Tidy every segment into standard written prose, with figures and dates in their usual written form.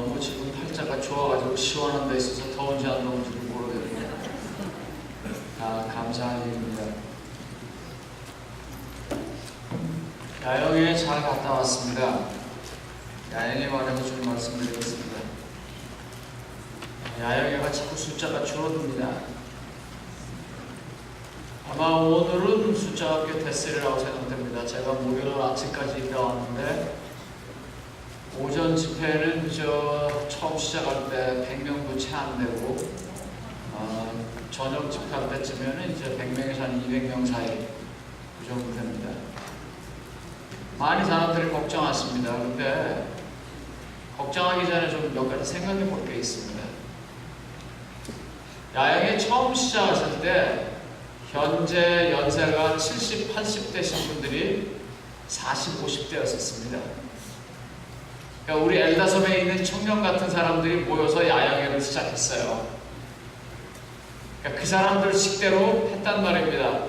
너무 지금 팔자가 좋아가지고 시원한 데 있어서 더운지 안 더운지도 모르겠네요. 감사한 일입니다. 야영에 잘 갔다 왔습니다. 야영에 관해서 좀 말씀드리겠습니다. 야영회가 자꾸 숫자가 줄어듭니다. 아마 오늘은 숫자가 꽤 됐으리라고 생각됩니다. 제가 목요일 아침까지 있다 왔는데 오전 집회는 처음 시작할 때 100명도 채 안 되고 저녁 집회할 때쯤에는 이제 100명에서 한 200명 사이 그 정도 됩니다. 많이 사람들이 걱정하십니다. 근데 걱정하기 전에 좀 몇 가지 생각해 볼 게 있습니다. 야영회 처음 시작하실 때 현재 연세가 70, 80대신 분들이 40, 50대였었습니다. 그러니까 우리 엘다섬에 있는 청년 같은 사람들이 모여서 야영회를 시작했어요. 그러니까 그 사람들 식대로 했단 말입니다.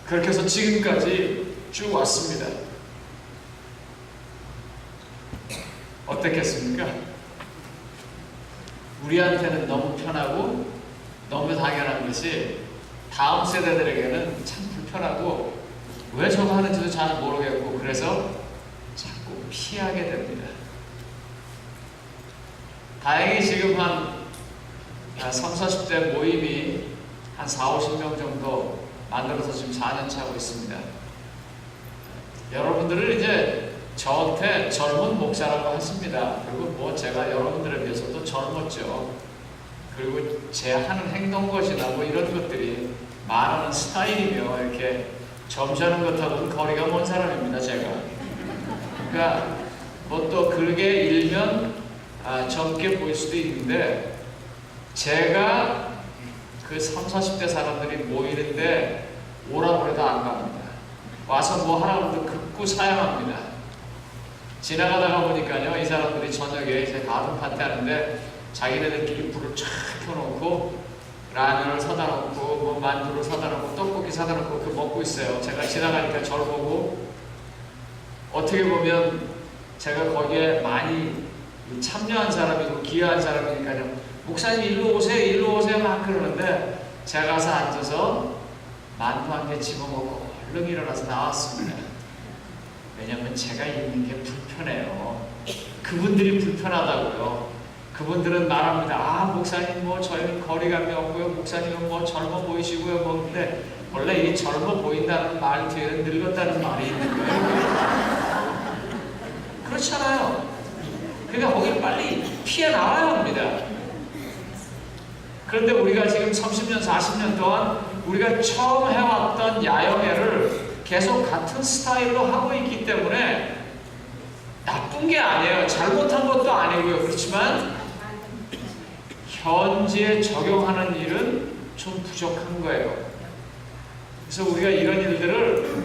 그렇게 해서 지금까지 쭉 왔습니다. 어떻겠습니까? 우리한테는 너무 편하고 너무 당연한 것이 다음 세대들에게는 참 불편하고 왜 저거 하는지도 잘 모르겠고 그래서 자꾸 피하게 됩니다. 다행히 지금 한 30, 40대 모임이 한 4, 50명 정도 만들어서 지금 4년 차고 있습니다. 여러분들을 이제 저한테 젊은 목사라고 하십니다. 그리고 뭐 제가 여러분들에 비해서도 젊었죠. 그리고 제 하는 행동 것이나 뭐 이런 것들이 말하는 스타일이며 이렇게 점잖은 것하고는 거리가 먼 사람입니다, 제가. 그러니까 뭐 또 그게 일면 젊게 보일 수도 있는데 제가 그 30, 40대 사람들이 모이는데 오라고 해도 안 갑니다. 와서 뭐 하라고 해도 극구 사양합니다. 지나가다가 보니까요, 이 사람들이 저녁에 이제 가든 파티 하는데 자기네들끼리 불을 쫙 켜놓고 라면을 사다 놓고 뭐 만두를 사다 놓고 떡볶이 사다 놓고 그 먹고 있어요. 제가 지나가니까 저를 보고 어떻게 보면 제가 거기에 많이 참여한 사람이고 기여한 사람이니까요. 목사님 일로 오세요, 일로 오세요 막 그러는데 제가 가서 앉아서 만두 한 개 집어먹고 얼른 일어나서 나왔습니다. 왜냐면 제가 있는 게 불편해요. 그분들이 불편하다고요. 그분들은 말합니다. 목사님 뭐 저희는 거리감이 없고요. 목사님은 뭐 젊어 보이시고요. 뭐 근데 원래 이 젊어 보인다는 말 뒤에는 늙었다는 말이 있는 거예요. 그렇잖아요. 그러니까 거기 빨리 피해 나와야 합니다. 그런데 우리가 지금 30년, 40년 동안 우리가 처음 해왔던 야영회를 계속 같은 스타일로 하고 있기 때문에 나쁜 게 아니에요. 잘못한 것도 아니고요. 그렇지만 현지에 적용하는 일은 좀 부족한 거예요. 그래서 우리가 이런 일들을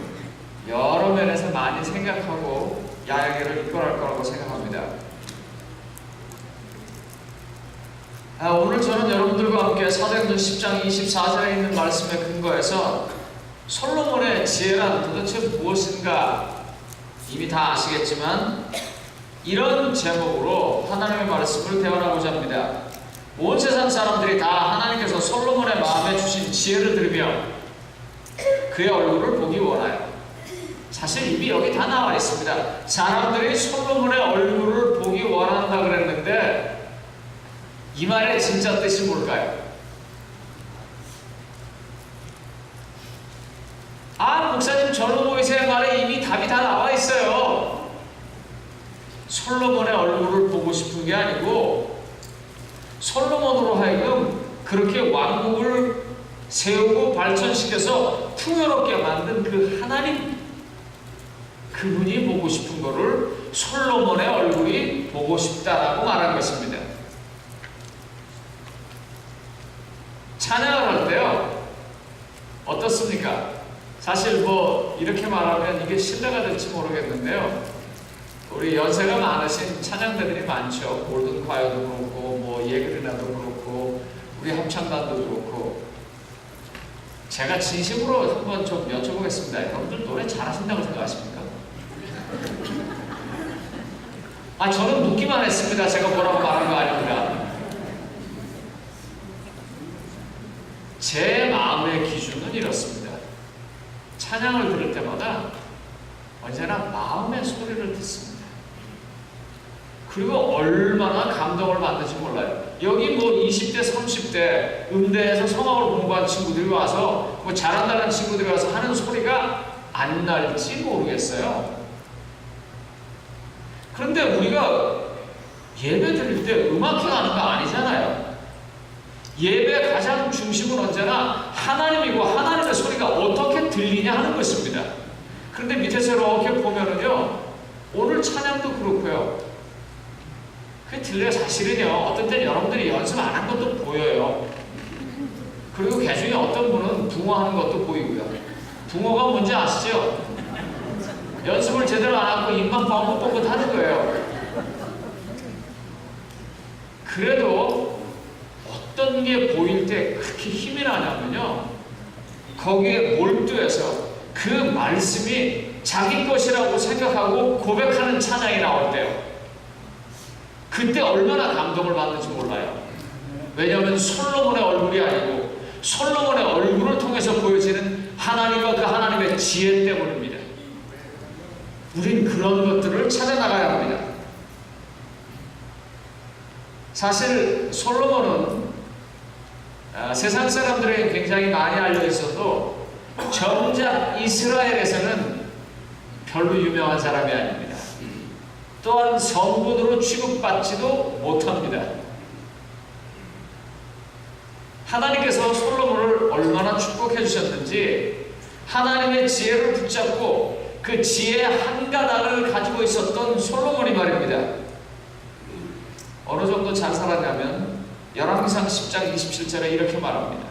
여러 면에서 많이 생각하고 야영회를 이끌어갈 거라고 생각합니다. 오늘 저는 여러분들과 함께 사도행전 10장 24절에 있는 말씀에 근거해서 솔로몬의 지혜란 도대체 무엇인가 이미 다 아시겠지만 이런 제목으로 하나님의 말씀을 대언하고자 합니다. 온 세상 사람들이 다 하나님께서 솔로몬의 마음에 주신 지혜를 들으며 그의 얼굴을 보기 원하여. 사실 이미 여기 다 나와 있습니다. 사람들이 솔로몬의 얼굴을 보기 원한다 그랬는데 이 말의 진짜 뜻이 뭘까요? 목사님 젊어 보이세요 말에 이미 답이 다 나와 있어요. 솔로몬의 얼굴을 보고 싶은 게 아니고 솔로몬으로 하여금 그렇게 왕국을 세우고 발전시켜서 풍요롭게 만든 그 하나님, 그분이 보고 싶은 거를 솔로몬의 얼굴이 보고 싶다라고 말한 것입니다. 찬양을 할 때요 어떻습니까? 사실 뭐 이렇게 말하면 이게 신뢰가 될지 모르겠는데요, 우리 연세가 많으신 찬양대들이 많죠. 골든콰이어도 그렇고 뭐 예그리나도 그렇고 우리 합창단도 그렇고. 제가 진심으로 한번 좀 여쭤보겠습니다. 여러분들 노래 잘하신다고 생각하십니까? 저는 묻기만 했습니다. 제가 뭐라고 말한 거 아닙니다. 제 마음의 기준은 이렇습니다. 찬양을 들을 때마다 언제나 마음의 소리를 듣습니다. 그리고 얼마나 감동을 받는지 몰라요. 여기 뭐 20대, 30대 음대에서 성악을 공부한 친구들이 와서 뭐 잘한다는 친구들이 와서 하는 소리가 안 날지 모르겠어요. 그런데 우리가 예배 드릴 때 음악회가 하는 거 아니잖아요. 예배 가장 중심은 언제나 하나님이고 하나님의 소리가 어떻게 들리냐 하는 것입니다. 그런데 밑에서 이렇게 보면은요, 오늘 찬양도 그렇고요. 그게 들려요. 사실은요, 어떤 때는 여러분들이 연습 안 한 것도 보여요. 그리고 그 중에 어떤 분은 붕어하는 것도 보이고요. 붕어가 뭔지 아시죠? 연습을 제대로 안 하고 입만 뻥긋뻥긋 하는 거예요. 그래도 어떤 게 보일 때 그렇게 힘이 나냐면요, 거기에 몰두해서 그 말씀이 자기 것이라고 생각하고 고백하는 찬양이 나올 때요, 그때 얼마나 감동을 받는지 몰라요. 왜냐하면 솔로몬의 얼굴이 아니고 솔로몬의 얼굴을 통해서 보여지는 하나님과 그 하나님의 지혜 때문입니다. 우린 그런 것들을 찾아나가야 합니다. 사실 솔로몬은 세상 사람들에게 굉장히 많이 알려져 있어도 정작 이스라엘에서는 별로 유명한 사람이 아닙니다. 또한 성군으로 취급받지도 못합니다. 하나님께서 솔로몬을 얼마나 축복해 주셨는지 하나님의 지혜를 붙잡고 그 지혜의 한 가닥을 가지고 있었던 솔로몬이 말입니다. 어느 정도 잘 살았냐면 열왕기상 10장 27절에 이렇게 말합니다.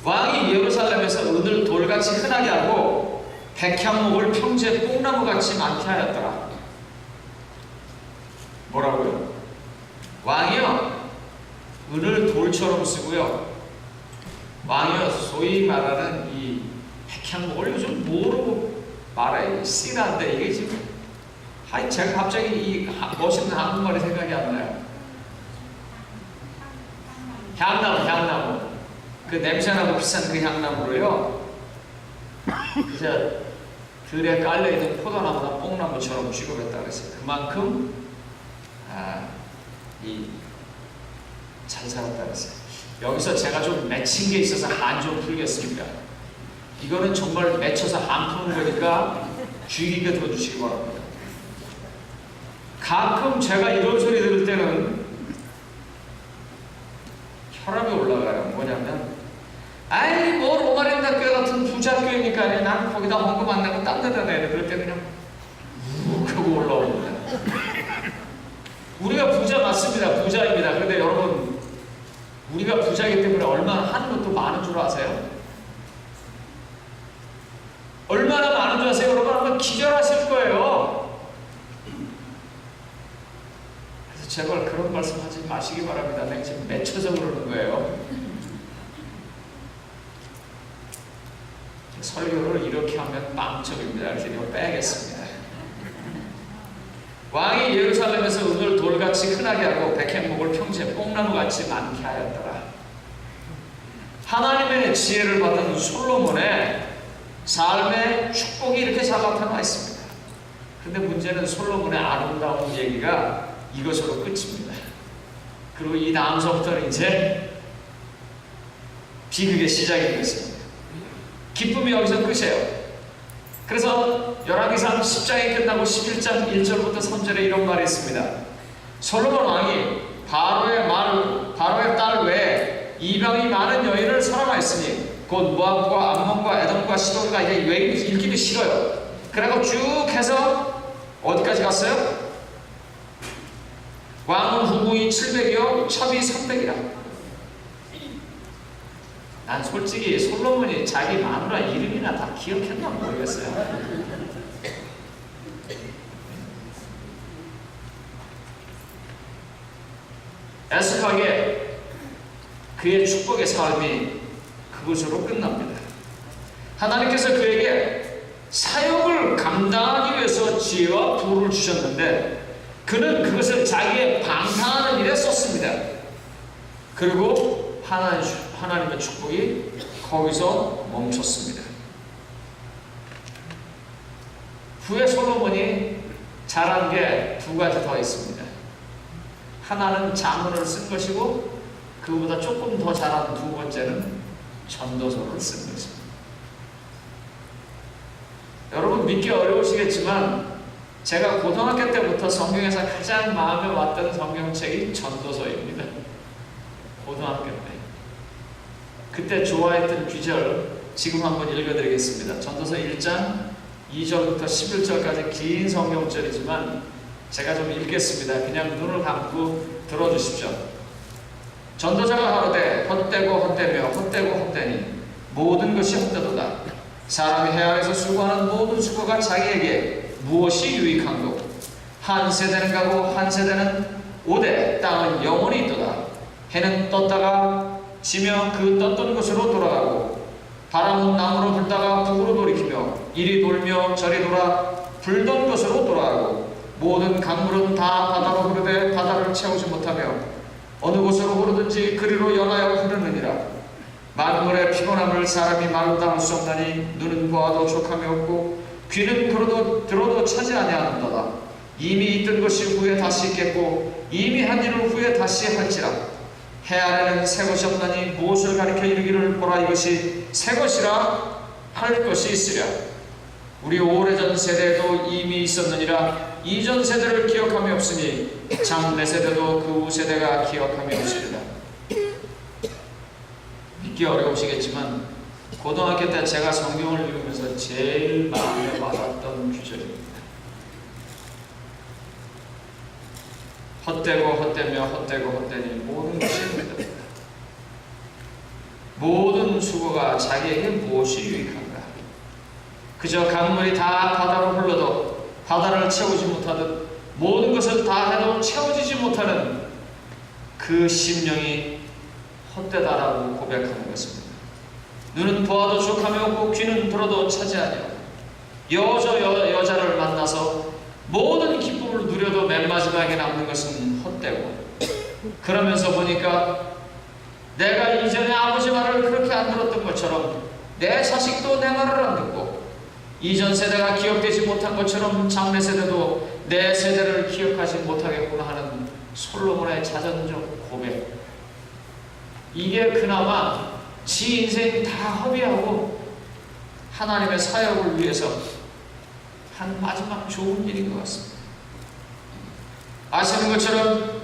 왕이 예루살렘에서 은을 돌같이 흔하게 하고 백향목을 평지에 뽕나무같이 많게 하였더라. 뭐라고요? 왕이요, 은을 돌처럼 쓰고요, 왕이요, 소위 말하는 이 백향목을 요즘 뭐로 말해요? 씨란데 이게 지금 제가 갑자기 이 멋있는 한국말이 생각이 안 나요. 향나무. 그 냄새나고 비싼 그 향나무로요, 이제 들에 깔려있는 포도나무나 뽕나무처럼 취급했다 그랬어요. 그만큼 잘 살았다 그랬어요. 여기서 제가 좀 맺힌 게 있어서 한 좀 풀겠습니다. 이거는 정말 맺혀서 안 푸는 거니까 주의 깊게 들어주시기 바랍니다. 가끔 제가 이런 소리 들을 때는 혈압이 올라가요. 뭐냐면, 아이 뭐 로마린다교 같은 부자교회니까 아니, 나는 거기다 헌금 안 내고 딴 데다 내야 돼. 그럴 때 그냥 욱 하고 올라옵니다. 우리가 부자 맞습니다. 부자입니다. 그런데 여러분, 우리가 부자이기 때문에 얼마나 하는 것도 많은 줄 아세요? 얼마나 많은 줄 아세요? 여러분 한번 기절하실 거예요. 그래서 제발 그런 말씀 하지 마시기 바랍니다. 내가 지금 맺혀서 그러는 거예요. 설교를 이렇게 하면 빵점입니다. 그래서 이거 빼겠습니다. 왕이 예루살렘에서 은을 돌같이 흔하게 하고 백향목을 평지에 뽕나무같이 많게 하였더라. 하나님의 지혜를 받은 솔로몬의 삶의 축복이 이렇게 잘 나타나 있습니다. 그런데 문제는 솔로몬의 아름다운 얘기가 이것으로 끝입니다. 그리고 이 다음서부터는 이제 비극의 시작이 되겠습니다. 기쁨이 여기서 끝이에요. 그래서 열왕기상 10장이 끝나고 11장 1절부터 3절에 이런 말이 있습니다. 솔로몬 왕이 바로의 딸 외에 이방이 많은 여인을 사랑하였으니 곧 모압과 암몬과 에돔과 시돈과 이제 읽기도 싫어요. 그리고 쭉 해서 어디까지 갔어요? 왕은 후궁이 700이요 첩이 300이라. 난 솔직히 솔로몬이 자기 마누라 이름이나 다 기억했나 모르겠어요. 애석하게 그의 축복의 삶이 그것으로 끝납니다. 하나님께서 그에게 사역을 그걸 감당하기 위해서 지혜와 부를 주셨는데 그는 그것을 자기의 방탕하는 일에 썼습니다. 그리고 하나님의 축복이 거기서 멈췄습니다. 후에 솔로몬이 잘한 게 두 가지 더 있습니다. 하나는 자문을 쓴 것이고 그보다 조금 더 잘한 두 번째는 전도서를 쓴 것입니다. 여러분 믿기 어려우시겠지만 제가 고등학교 때부터 성경에서 가장 마음에 왔던 성경책이 전도서입니다. 고등학교 때. 그때 좋아했던 구절 지금 한번 읽어드리겠습니다. 전도서 1장 2절부터 11절까지 긴 성경절이지만 제가 좀 읽겠습니다. 그냥 눈을 감고 들어주십시오. 전도자가 하루되 헛되고 헛되며 헛되고 헛되니 모든 것이 헛되도다. 사람이 해 아래에서 수고하는 모든 수고가 자기에게 무엇이 유익한고 한 세대는 가고 한 세대는 오되 땅은 영원히 있도다. 해는 떴다가 지며 그 떴던 곳으로 돌아가고 바람은 남으로 불다가 북으로 돌이키며 이리 돌며 저리 돌아 불던 곳으로 돌아가고 모든 강물은 다 바다로 흐르되 바다를 채우지 못하며 어느 곳으로 흐르든지 그리로 연하여 흐르느니라. 만물의 피곤함을 사람이 말로 담을 수 없나니 눈은 보아도 족함이 없고 귀는 들어도 차지 아니하는도다. 이미 있던 것이 후에 다시 있겠고 이미 한 일을 후에 다시 할지라. 해 아래는 새 것이 없나니 무엇을 가리켜 이르기를 보라 이것이 새 것이라 할 것이 있으랴. 우리 오래전 세대에도 이미 있었느니라. 이전 세대를 기억함이 없으니 장래 세대도 그 후 세대가 기억함이 없으리라. 믿기 어려우시겠지만 고등학교 때 제가 성경을 읽으면서 제일 마음에 와닿던 구절입니다. 헛되고 헛되며 헛되고 헛되니 모든 것이 헛되다. 모든 수고가 자기에게 무엇이 유익한가? 그저 강물이 다 바다로 흘러도 바다를 채우지 못하듯 모든 것을 다 해도 채워지지 못하는 그 심령이 헛되다라고 고백하는 것입니다. 눈은 보아도 족함이 없고 귀는 들어도 차지 아니하고 여자를 만나서 모든 기쁨을 누려도 맨 마지막에 남는 것은 헛되고 그러면서 보니까 내가 이전에 아버지 말을 그렇게 안 들었던 것처럼 내 자식도 내 말을 안 듣고 이전 세대가 기억되지 못한 것처럼 장래 세대도 내 세대를 기억하지 못하겠구나 하는 솔로몬의 자전적 고백. 이게 그나마 지 인생 다 허비하고 하나님의 사역을 위해서 한 마지막 좋은 일인 것 같습니다. 아시는 것처럼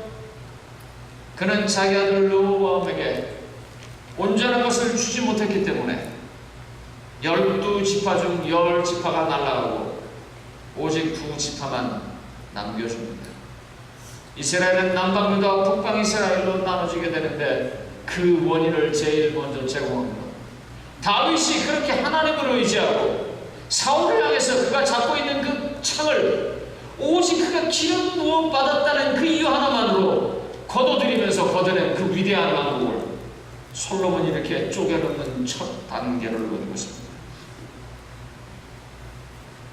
그는 자기 아들 르호보암에게 온전한 것을 주지 못했기 때문에 12지파 중 10지파가 날아가고 오직 2지파만 남겨줍니다. 이스라엘은 남방 유다와 북방 이스라엘로 나눠지게 되는데 그 원인을 제일 먼저 제공합니다. 다윗이 그렇게 하나님을 의지하고 사울을 향해서 그가 잡고 있는 그 창을 오직 그가 기름 부어 받았다는 그 이유 하나만으로 거둬들이면서 거둬낸 그 위대한 왕국을 솔로몬이 이렇게 쪼개놓는 첫 단계를 놓은 것입니다.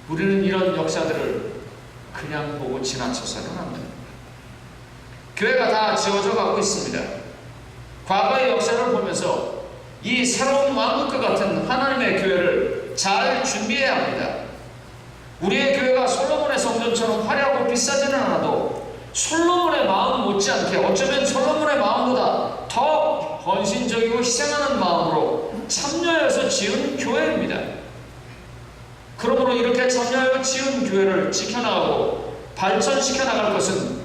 우리는 이런 역사들을 그냥 보고 지나쳐서는 안 됩니다. 교회가 다 지어져 가고 있습니다. 과거의 역사를 보면서 이 새로운 왕국과 같은 하나님의 교회를 잘 준비해야 합니다. 우리의 교회가 솔로몬의 성전처럼 화려하고 비싸지는 않아도 솔로몬의 마음 못지않게 어쩌면 솔로몬의 마음보다 더 헌신적이고 희생하는 마음으로 참여해서 지은 교회입니다. 그러므로 이렇게 참여하여 지은 교회를 지켜나가고 발전시켜 나갈 것은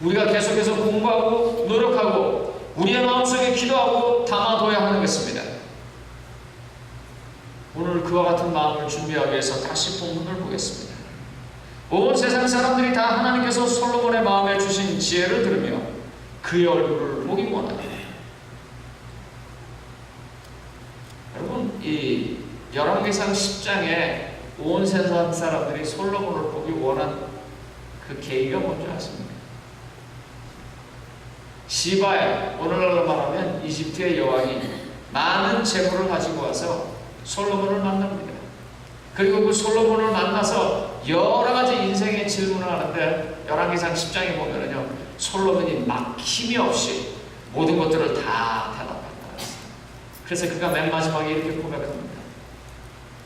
우리가 계속해서 공부하고 노력하고 우리의 마음속에 기도하고 담아둬야 하는 것입니다. 오늘 그와 같은 마음을 준비하기 위해서 다시 본문을 보겠습니다. 온 세상 사람들이 다 하나님께서 솔로몬의 마음에 주신 지혜를 들으며 그의 얼굴을 보기 원합니다. 여러분, 이 열왕기상 10장에 온 세상 사람들이 솔로몬을 보기 원한 그 계기가 뭔지 아십니까? 시바에, 오늘날로 말하면 이집트의 여왕이 많은 재물을 가지고 와서 솔로몬을 만납니다. 그리고 그 솔로몬을 만나서 여러 가지 인생의 질문을 하는데 열왕기상 10장에 보면은요, 솔로몬이 막힘이 없이 모든 것들을 다 대답한다. 그래서 그가 맨 마지막에 이렇게 고백합니다.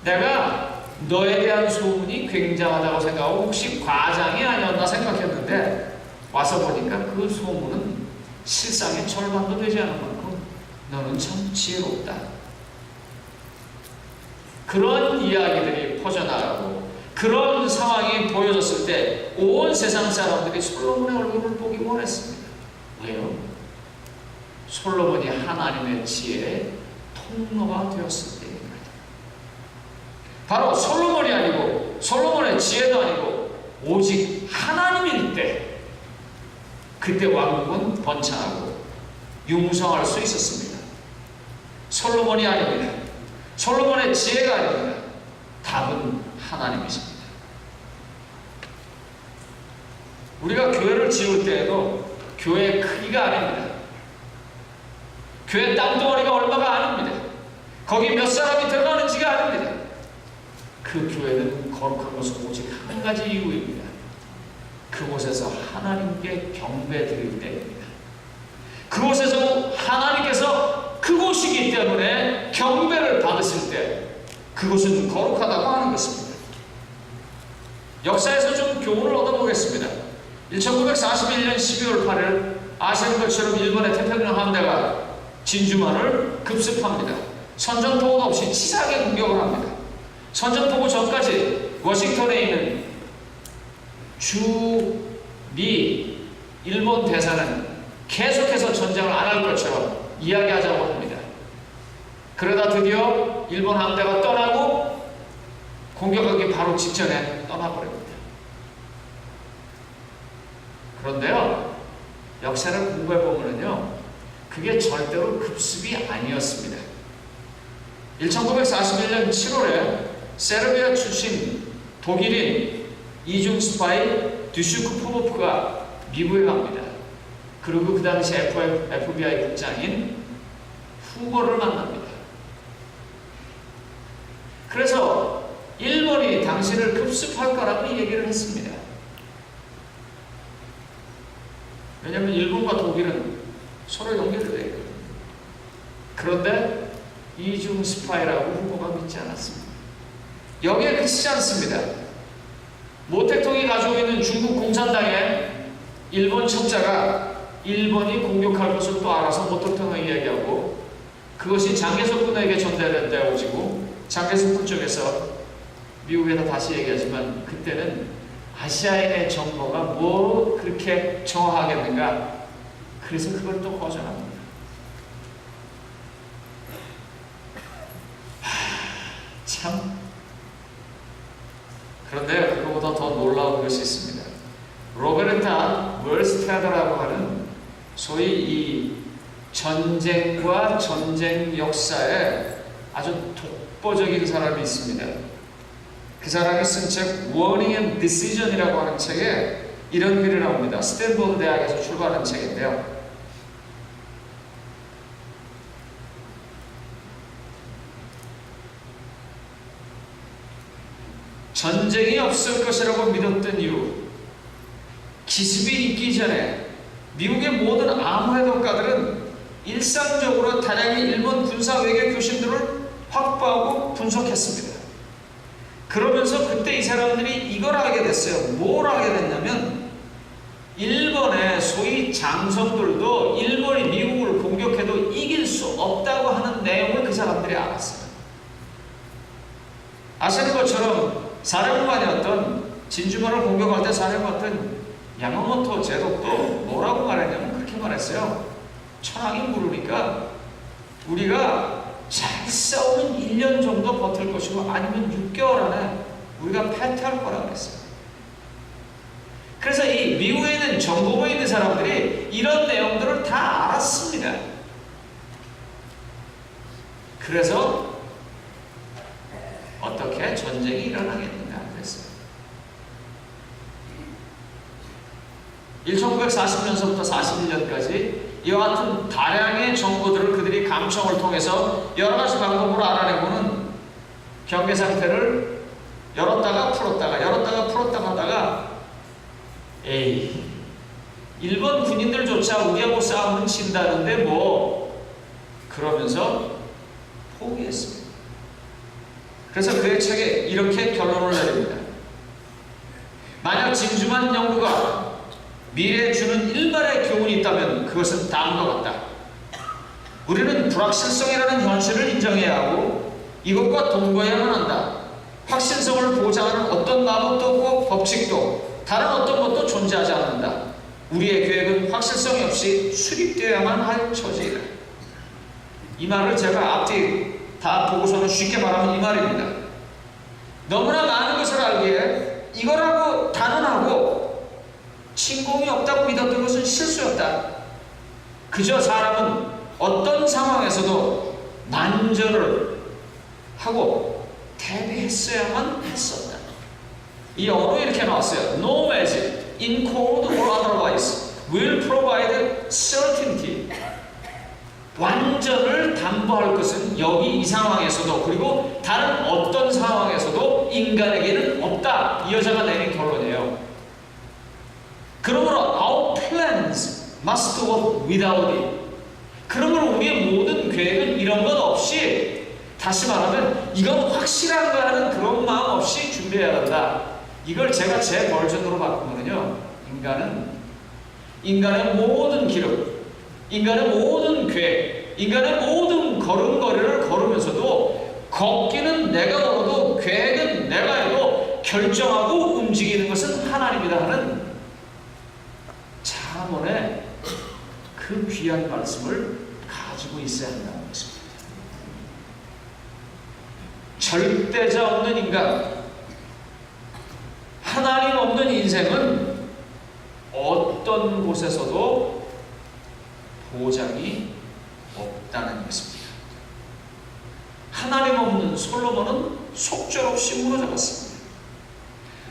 내가 너에 대한 소문이 굉장하다고 생각하고 혹시 과장이 아니었나 생각했는데 와서 보니까 그 소문은 실상의 절반도 되지 않은 만큼 너는 참 지혜롭다. 그런 이야기들이 퍼져나가고 그런 상황이 보여졌을 때 온 세상 사람들이 솔로몬의 얼굴을 보기 원했습니다. 왜요? 솔로몬이 하나님의 지혜의 통로가 되었을 때입니다. 바로 솔로몬이 아니고 솔로몬의 지혜도 아니고 오직 하나님일 때, 그때 왕국은 번창하고 융성할 수 있었습니다. 솔로몬이 아닙니다. 솔로몬의 지혜가 아닙니다. 답은 하나님이십니다. 우리가 교회를 지을 때에도 교회의 크기가 아닙니다. 교회 땅덩어리가 얼마가 아닙니다. 거기 몇 사람이 들어가는지가 아닙니다. 그 교회는 거룩한 것은 오직 한 가지 이유입니다. 그곳에서 하나님께 경배 드릴 때입니다. 그곳에서 하나님께서 그곳이기 때문에 경배를 받으실 때 그곳은 거룩하다고 하는 것입니다. 역사에서 좀 교훈을 얻어보겠습니다. 1941년 12월 8일 아시는 것처럼 일본의 태평양 함대가 진주만을 급습합니다. 선전포고도 없이 치사하게 공격을 합니다. 선전포고 전까지 워싱턴에 있는 미 일본 대사는 계속해서 전쟁을 안 할 것처럼 이야기하자고 합니다. 그러다 드디어 일본 함대가 떠나고 공격하기 바로 직전에 떠나버립니다. 그런데요, 역사를 공부해보면요, 그게 절대로 급습이 아니었습니다. 1941년 7월에 세르비아 출신 독일인 이중 스파이 듀슈크포보프가 미국에 갑니다. 그리고 그 당시 FBI 국장인 후보를 만납니다. 그래서 일본이 당신을 급습할 거라고 얘기를 했습니다. 왜냐하면 일본과 독일은 서로 연결되어 있거든요. 그런데 이중 스파이라고 후보가 믿지 않았습니다. 여기에 그치지 않습니다. 모택동이 가지고 있는 중국 공산당의 일본 첩자가 일본이 공격할 것을 또 알아서 모택동을 이야기하고 그것이 장개석 군에게 전달되어지고 장개석 군 쪽에서 미국에다 다시 얘기하지만 그때는 아시아인의 정보가 뭐 그렇게 정확하겠는가? 그래서 그걸 또 거절합니다. 참. 그런데 그거보다 더 놀라운 것이 있습니다. 로베르타 월스테더라고 하는 소위 이 전쟁과 전쟁 역사에 아주 독보적인 사람이 있습니다. 그 사람이 쓴 책 Warning and Decision이라고 하는 책에 이런 글이 나옵니다. 스탠포드 대학에서 출간한 책인데요. 전쟁이 없을 것이라고 믿었던 이유, 기습이 있기 전에 미국의 모든 아무해독가들은 일상적으로 다량의 일본 군사 외교 교신들을 확보하고 분석했습니다. 그러면서 그때 이 사람들이 이걸 알게 됐어요. 뭘 알게 됐냐면 일본의 소위 장성들도 일본이 미국을 공격해도 이길 수 없다고 하는 내용을 그 사람들이 알았어요. 아시는 것처럼 사령관이었던 진주만을 공격할 때 사령관은 야마모토 제독도 뭐라고 말했냐면 그렇게 말했어요. 천황이 물으니까 우리가 잘 싸우면 1년 정도 버틸 것이고 아니면 6개월 안에 우리가 패퇴할 거라고 그랬어요. 그래서 이 미국에 있는 정보부에 있는 사람들이 이런 내용들을 다 알았습니다. 그래서 어떻게 전쟁이 일어나겠는가 그랬어요. 1940년서부터 41년까지 이와 같은 다량의 정보들을 그들이 감청을 통해서 여러 가지 방법으로 알아내고는 경계 상태를 열었다가 풀었다가 열었다가 풀었다가 하다가 에이, 일본 군인들조차 우리하고 싸우면 진다는데 뭐 그러면서 포기했습니다. 그래서 그의 책에 이렇게 결론을 내립니다. 만약 진주만 연구가 미래에 주는 일말의 교훈이 있다면 그것은 다음과 같다. 우리는 불확실성이라는 현실을 인정해야 하고 이것과 동거해야만 한다. 확신성을 보장하는 어떤 마법도 없고 법칙도 다른 어떤 것도 존재하지 않는다. 우리의 계획은 확실성이 없이 수립되어야만 할 처지이다. 이 말을 제가 앞뒤 다 보고서는 쉽게 말하면 이 말입니다. 너무나 많은 것을 알기에 이거라고 단언하고 침공이 없다고 믿었던 것은 실수였다. 그저 사람은 어떤 상황에서도 만전을 하고 대비했어야만 했었다. 이 언어 이렇게 나왔어요. No magic, in cold or otherwise, will provide certainty. 완전을 담보할 것은 여기 이 상황에서도 그리고 다른 어떤 상황에서도 인간에게는 없다. 이 여자가 내린 결론이에요. 그러므로 our plans must work without it. 그러므로 우리의 모든 계획은 이런 것 없이, 다시 말하면 이건 확실한가 하는 그런 마음 없이 준비해야 한다. 이걸 제가 제 버전으로 바꾸면요, 인간의 모든 기록, 인간의 모든 계획, 인간의 모든 걸음걸이를 걸으면서도 걷기는 내가 걸어도 계획은 내가 해도 결정하고 움직이는 것은 하나님이다 하는 잠언의 그 귀한 말씀을 가지고 있어야 한다는 것입니다. 절대자 없는 인간, 하나님 없는 인생은 어떤 곳에서도 보장이 없다는 것입니다. 하나님 없는 솔로몬은 속절없이 무너져갔습니다.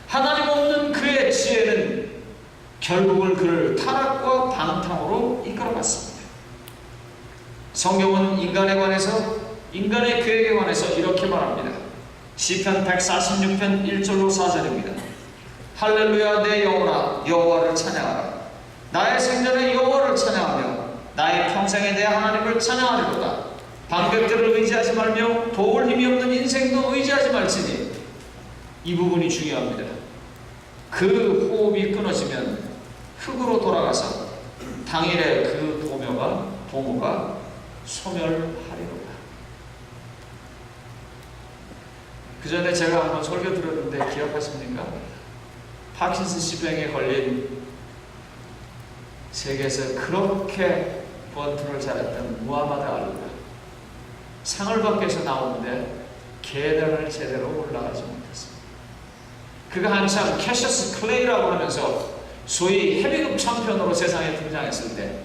하나님 없는 그의 지혜는 결국은 그를 타락과 방탕으로 이끌어갔습니다. 성경은 인간에 관해서, 인간의 계획에 관해서 이렇게 말합니다. 시편 146편 1절로 4절입니다. 할렐루야, 내 영혼아 여호와를 찬양하라. 나의 생전에 여호와를 찬양하며 나의 평생에 내 하나님을 찬양하리로다. 방백들을 의지하지 말며 도울 힘이 없는 인생도 의지하지 말지니. 이 부분이 중요합니다. 그 호흡이 끊어지면 흙으로 돌아가서 당일에 그 도모가 소멸하리로다. 그 전에 제가 한번 설교 들었는데 기억하십니까? 파킨슨병에 걸린 세계에서 그렇게 권투를 잘했던 무하마드 알리가 상을 받기 위해서 나오는데 계단을 제대로 올라가지 못했습니다. 그가 한참 캐셔스 클레이라고 하면서 소위 헤비급 챔피언으로 세상에 등장했을 때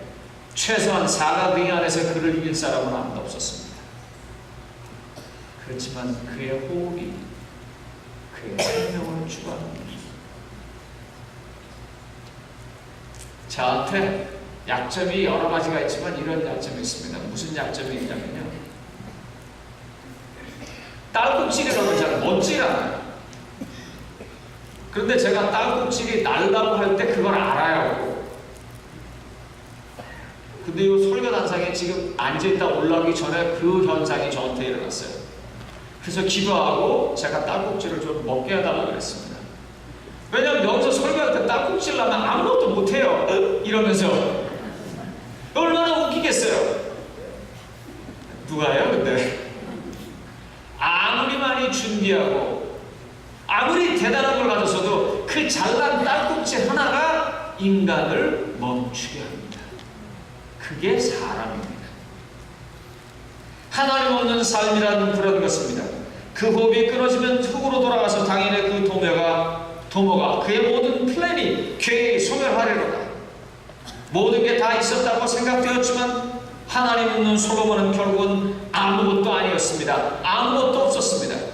최소한 4강 링 안에서 그를 이길 사람은 아무도 없었습니다. 그렇지만 그의 호흡이 그의 생명을 주관합니다. 저한테 약점이 여러 가지가 있지만 이런 약점이 있습니다. 무슨 약점이 있냐면요, 딸꾹질이라고 잘 멋지지 않아요. 그런데 제가 딸꾹질이 날라고 할 때 그걸 알아요. 근데 이 설교단상에 지금 앉아있다 올라오기 전에 그 현상이 저한테 일어났어요. 그래서 기도하고 제가 딸꾹질을 좀 먹게 해달라고 그랬습니다. 왜냐면 여기서 설교할 때 딸꾹질 나면 아무것도 못해요. 이러면서 얼마나 웃기겠어요. 누가요? 근데 아무리 많이 준비하고 아무리 대단한 걸 가졌어도 그 잘난 딸꾹질 하나가 인간을 멈추게 합니다. 그게 사람입니다. 하나님 없는 삶이라는 그런 것입니다. 그 호흡이 끊어지면 흙으로 돌아가서 당연히 그 도모가 그의 모든 플랜이 계획이 소멸하리로다. 모든 게 다 있었다고 생각되었지만 하나님 없는 솔로몬은 결국은 아무것도 아니었습니다. 아무것도 없었습니다.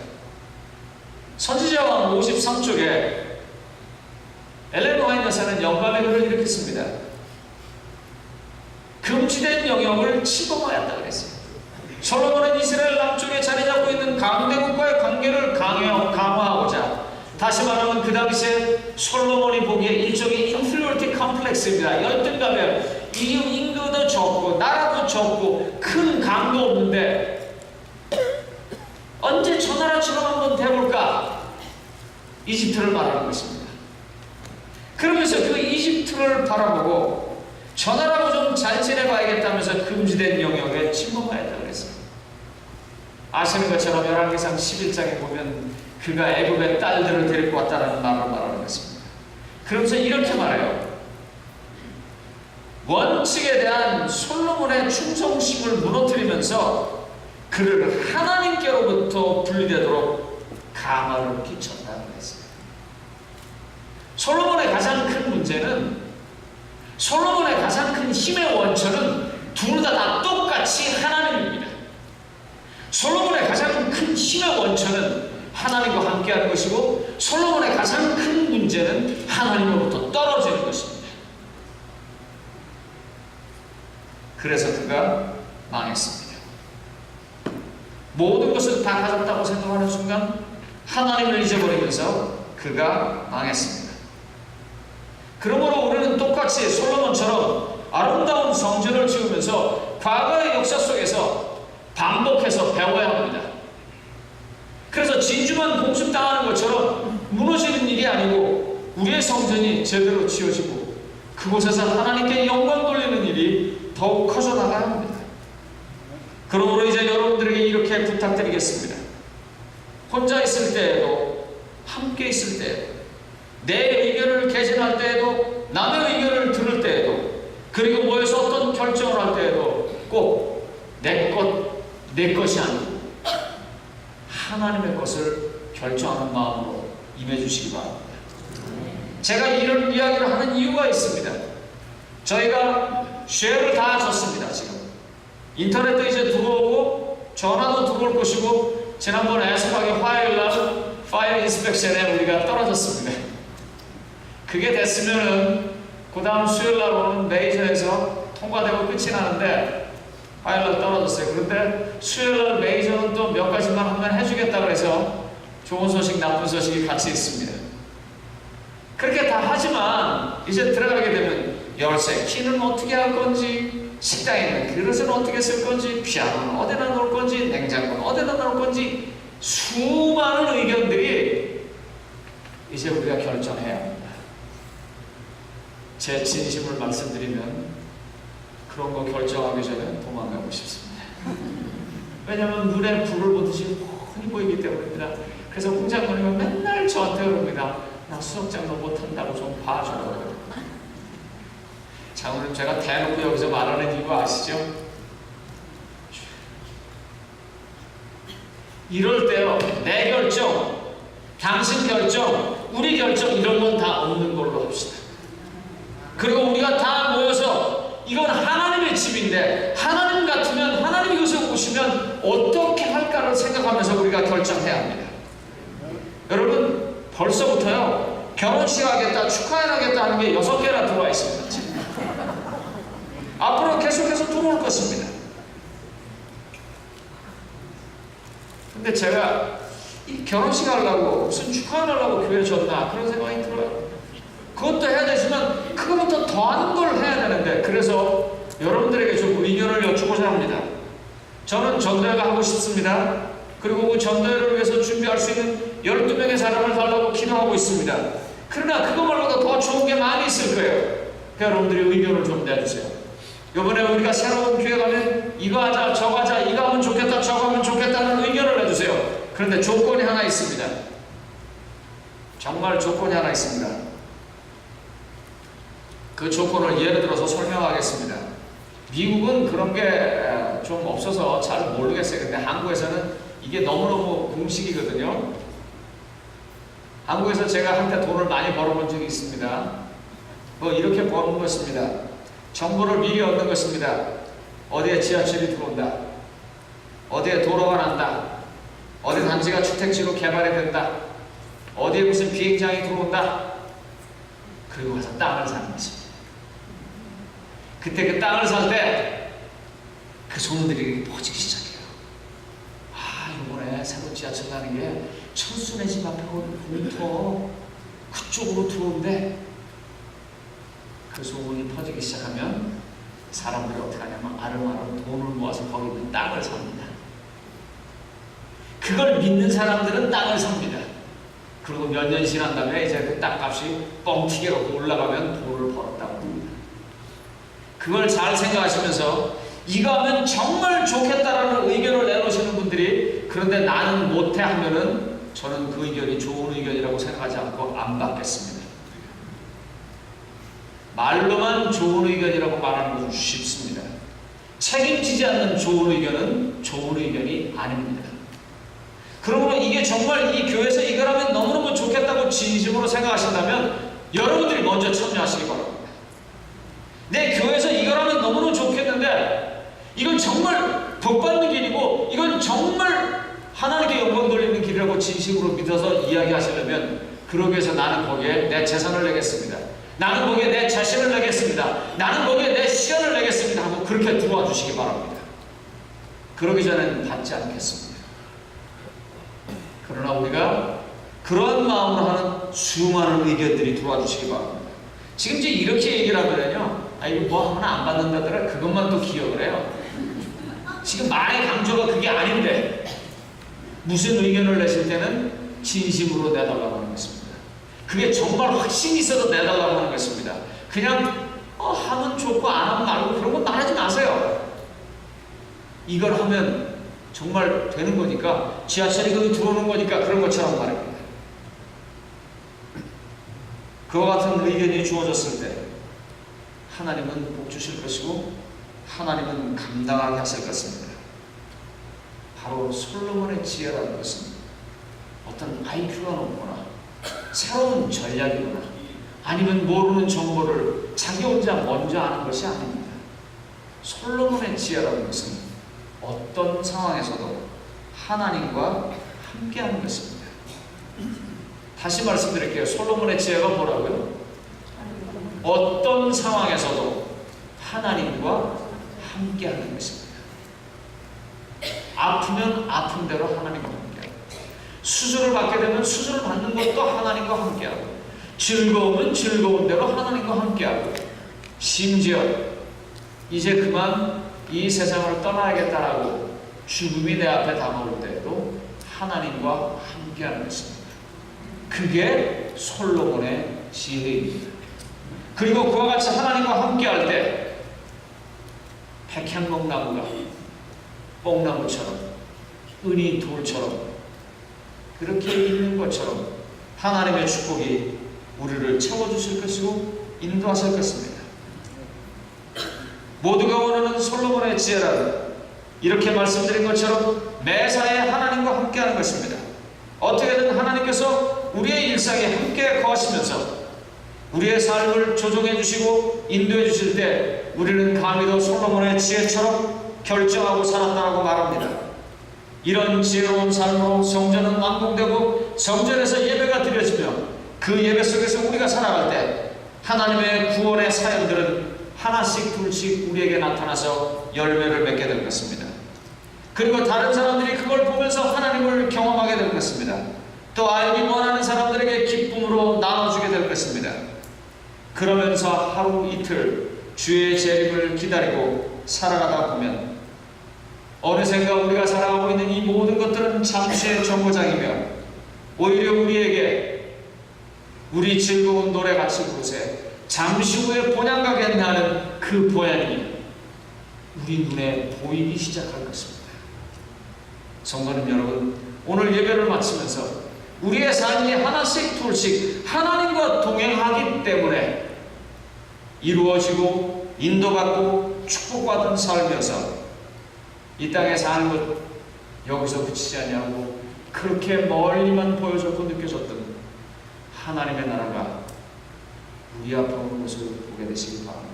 선지자왕 53쪽에 엘렌 화이트 여사는 영감의 글을 이렇게 씁니다. 금지된 영역을 침범하였다 그랬어요. 솔로몬은 이스라엘 남쪽에 자리 잡고 있는 강대국과의 관계를 강화하고자 다시 말하면 그 당시에 솔로몬이 보기에 일종의 인피리어리티 컴플렉스입니다. 열등감이에요. 인구도 적고 나라도 적고 큰 강도 없는데 언제 저 나라처럼 한번 돼볼까? 이집트를 말하는 것입니다. 그러면서 그 이집트를 바라보고 저 나라하고 좀 잘 지내봐야겠다면서 금지된 영역에 침범하였다고 그랬어요. 아시는 것처럼 열왕기상 11장에 보면 그가 애굽의 딸들을 데리고 왔다는 말을 말하는 것입니다. 그러면서 이렇게 말해요. 원칙에 대한 솔로몬의 충성심을 무너뜨리면서 그를 하나님께로부터 분리되도록 가마를 끼쳤다고 했어요. 솔로몬의 가장 큰 문제는, 솔로몬의 가장 큰 힘의 원천은 둘 다 똑같이 하나님입니다. 솔로몬의 가장 큰 힘의 원천은 하나님과 함께하는 것이고, 솔로몬의 가장 큰 문제는 하나님으로부터 떨어지는 것입니다. 그래서 그가 망했습니다. 모든 것을 다 가졌다고 생각하는 순간 하나님을 잊어버리면서 그가 망했습니다. 그러므로 우리는 똑같이 솔로몬처럼 아름다운 성전을 지으면서 과거의 역사 속에서 반복해서 배워야 합니다. 그래서 진주만 공습당하는 것처럼 무너지는 일이 아니고 우리의 성전이 제대로 지어지고 그곳에서 하나님께 영광 돌리는 일이 더욱 커져 나가야 합니다. 그러므로 이제 여러분들에게 이렇게 부탁드리겠습니다. 혼자 있을 때에도, 함께 있을 때에도, 내 의견을 개진할 때에도, 남의 의견을 들을 때에도, 그리고 모여서 어떤 결정을 할 때에도 꼭 내 것이 아니고 하나님의 것을 결정하는 마음으로 임해주시기 바랍니다. 제가 이런 이야기를 하는 이유가 있습니다. 저희가 쉐어를 다 줬습니다. 지금 인터넷도 이제 들어오고 전화도 들어올 것이고, 지난번에 애석하게 화요일날 파일 인스펙션에 우리가 떨어졌습니다. 그게 됐으면은 그 다음 수요일날 오는 메이저에서 통과되고 끝이 나는데 화요일날 떨어졌어요. 그런데 수요일날 메이저는 또 몇 가지만 하면 해주겠다 그래서 좋은 소식 나쁜 소식이 같이 있습니다. 그렇게 다 하지만 이제 들어가게 되면 열쇠 키는 어떻게 할 건지, 식당에 있는 그릇은 어떻게 쓸 건지, 피아노는 어디다 놓을 건지, 냉장고는 어디다 놓을 건지, 수많은 의견들이 이제 우리가 결정해야 합니다. 제 진심을 말씀드리면 그런 거 결정하기 전에 도망가고 싶습니다. 왜냐하면 눈에 불을 보듯이 훤히 보이기 때문입니다. 그래서 공장장님은 맨날 저한테 그럽니다. 나 수석장도 못한다고 좀 봐줘요. 자, 오늘 제가 대놓고 여기서 말하는 이유 아시죠? 이럴 때요, 내 결정, 당신 결정, 우리 결정, 이런 건 다 없는 걸로 합시다. 그리고 우리가 다 모여서 이건 하나님의 집인데 하나님 같으면, 하나님 이곳에 오시면 어떻게 할까를 생각하면서 우리가 결정해야 합니다. 여러분, 벌써부터요, 결혼식 하겠다, 축하해야겠다 하는 게 6개나 들어와 있습니다. 지금. 앞으로 계속해서 들어올 것입니다. 근데 제가 이 결혼식 하려고 무슨 축하하려고 교회 줬나 그런 생각이 들어요. 그것도 해야 되지만 그거부터 더한 걸 해야 되는데, 그래서 여러분들에게 좀 의견을 여쭈고자 합니다. 저는 전도회가 하고 싶습니다. 그리고 그 전도회를 위해서 준비할 수 있는 12명의 사람을 달라고 기도하고 있습니다. 그러나 그거 말고도 더 좋은 게 많이 있을 거예요. 여러분들이 의견을 좀 내주세요. 이번에 우리가 새로운 교회 가면 이거 하자, 저거 하자, 이거 하면 좋겠다, 저거 하면 좋겠다는 의견을 내주세요. 그런데 조건이 하나 있습니다. 정말 조건이 하나 있습니다. 그 조건을 예를 들어서 설명하겠습니다. 미국은 그런 게 좀 없어서 잘 모르겠어요. 근데 한국에서는 이게 너무너무 공식이거든요. 한국에서 제가 한때 돈을 많이 벌어본 적이 있습니다. 뭐 이렇게 버는 것입니다. 정보를 미리 얻는 것입니다. 어디에 지하철이 들어온다, 어디에 도로가 난다, 어디 단지가 주택지로 개발이 된다, 어디에 무슨 비행장이 들어온다, 그리고 가서 땅을 사는 것입니다. 그때 그 땅을 살 때 그 소문들이 퍼지기 시작해요. 아, 이번에 새로 지하철 가는 게 천순의 집 앞에 공터 그쪽으로 들어오는데 그 소문이 퍼지기 시작하면 사람들이 어떻게 하냐면 아름아름 돈을 모아서 거기 있는 땅을 삽니다. 그걸 믿는 사람들은 땅을 삽니다. 그리고 몇 년 지난 다음에 이제 그 땅값이 뻥튀기 갖고 올라가면 돈을 벌었다고 합니다. 그걸 잘 생각하시면서 이거 하면 정말 좋겠다라는 의견을 내놓으시는 분들이 그런데 나는 못해 하면은 저는 그 의견이 좋은 의견이라고 생각하지 않고 안 받겠습니다. 말로만 좋은 의견이라고 말하는 것은 쉽습니다. 책임지지 않는 좋은 의견은 좋은 의견이 아닙니다. 그러므로 이게 정말 이 교회에서 이걸 하면 너무너무 좋겠다고 진심으로 생각하신다면 여러분들이 먼저 참여하시기 바랍니다. 내 교회에서 이걸 하면 너무너무 좋겠는데 이건 정말 복받는 길이고 이건 정말 하나님께 영광 돌리는 길이라고 진심으로 믿어서 이야기하시려면 그러기 위해서 나는 거기에 내 재산을 내겠습니다. 나는 거기에 내 자신을 내겠습니다. 나는 거기에 내 시간을 내겠습니다 하고 그렇게 들어와 주시기 바랍니다. 그러기 전에는 받지 않겠습니다. 그러나 우리가 그런 마음으로 하는 수많은 의견들이 들어와 주시기 바랍니다. 지금 이제 이렇게 얘기를 하면요, 이거 뭐 하면 안 받는다더라 그것만 또 기억을 해요. 지금 말의 강조가 그게 아닌데 무슨 의견을 내실 때는 진심으로 내달라고 하는 것입니다. 그게 정말 확신이 있어도 내달라고 하는 것입니다. 그냥 하면 좋고 안 하면 말고 그런 건 말하지 마세요. 이걸 하면 정말 되는 거니까 지하철이 거기 들어오는 거니까 그런 것처럼 말입니다. 그와 같은 의견이 주어졌을 때 하나님은 복 주실 것이고 하나님은 감당하게 하실 것입니다. 바로 솔로몬의 지혜라는 것은 어떤 IQ가 높거나 새로운 전략이거나 아니면 모르는 정보를 자기 혼자 먼저 아는 것이 아닙니다. 솔로몬의 지혜라는 것은 어떤 상황에서도 하나님과 함께하는 것입니다. 다시 말씀드릴게요. 솔로몬의 지혜가 뭐라고요? 어떤 상황에서도 하나님과 함께하는 것입니다. 아프면 아픈 대로 하나님과 함께하고 수술을 받게 되면 수술을 받는 것도 하나님과 함께하고 즐거우면 즐거운 대로 하나님과 함께하고 심지어 이제 그만 이 세상을 떠나야겠다라고 죽음이 내 앞에 다가올 때에도 하나님과 함께하는 것입니다. 그게 솔로몬의 지혜입니다. 그리고 그와 같이 하나님과 함께할 때 백향목나무가 뽕나무처럼 은이 돌처럼 그렇게 있는 것처럼 하나님의 축복이 우리를 채워주실 것이고 인도하실 것입니다. 모두가 원하는 솔로몬의 지혜라는 이렇게 말씀드린 것처럼 매사에 하나님과 함께하는 것입니다. 어떻게든 하나님께서 우리의 일상에 함께 거하시면서 우리의 삶을 조정해 주시고 인도해 주실 때 우리는 감히도 솔로몬의 지혜처럼 결정하고 살았다고 말합니다. 이런 지혜로운 삶으로 성전은 완공되고 성전에서 예배가 드려지며 그 예배 속에서 우리가 살아갈 때 하나님의 구원의 사연들은 하나씩 둘씩 우리에게 나타나서 열매를 맺게 될 것입니다. 그리고 다른 사람들이 그걸 보면서 하나님을 경험하게 될 것입니다. 또 알기 원하는 사람들에게 기쁨으로 나눠주게 될 것입니다. 그러면서 하루 이틀 주의 재림을 기다리고 살아가다 보면 어느샌가 우리가 살아가고 있는 이 모든 것들은 잠시의 정거장이며 오히려 우리에게 우리 즐거운 노래같이 부르세 잠시 후에 본향 가겠네 하는 그 본향이 우리 눈에 보이기 시작할 것입니다. 성도님 여러분, 오늘 예배를 마치면서 우리의 삶이 하나씩 둘씩 하나님과 동행하기 때문에 이루어지고 인도받고 축복받은 삶이어서 이 땅에 사는 것 여기서 그치지 아니하고 그렇게 멀리만 보여졌고 느껴졌던 하나님의 나라가 우리 앞에 오는 것을 보게 되시기 바랍니다.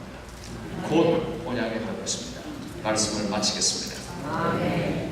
곧 본향에 갈 것입니다. 말씀을 마치겠습니다. 아멘.